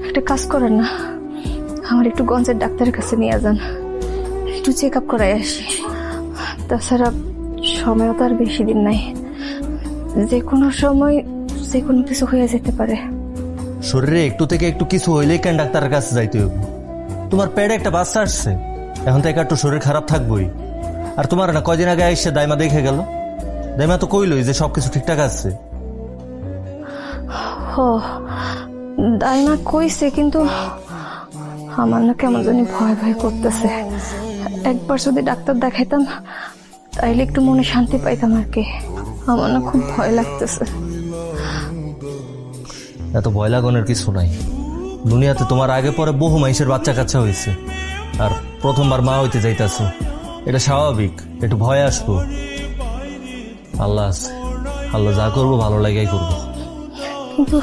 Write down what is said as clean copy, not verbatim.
একটা কাজ করেন না, আমার একটু গঞ্জের ডাক্তারের কাছে নিয়ে যান, একটু চেক আপ করাই আসি। তাছাড়া সময়ও তো আর বেশি দিন নাই, যে কোনো সময় যে কোনো কিছু হয়ে যেতে পারে। শরীরে একটু থেকে একটু কিছু হইলেই কেন ডাক্তারের কাছে যাইতে হবে? তোমার পেটে একটা বাচ্চা আসছে, এখন থেকে একটু শরীর খারাপ থাকবোই। আর তোমার না কয়দিন আগে এসে দাইমা দেখে গেল, দাইমা তো কইলই যে সবকিছু ঠিকঠাক আছে। ও দাইমা কইছে, কিন্তু আমার না কেমন জানি ভয় ভয় করতেছে। একবার যদি ডাক্তার দেখাইতাম তাইলে একটু মনে শান্তি পাইতাম আর কি। আমার না খুব ভয় লাগতেছে। এত ভয় লাগানোর কিছু নাই। দুনিয়াতে তোমার আগে পরে বহু মানুষের বাচ্চা কাচ্চা হয়েছে, আর প্রথমবার মা হইতে যাইতেছো, এটা স্বাভাবিক, একটু ভয় আসবো। আল্লাহ আছে, আল্লাহ যা করবো ভালো লাগাই করবো। কিন্তু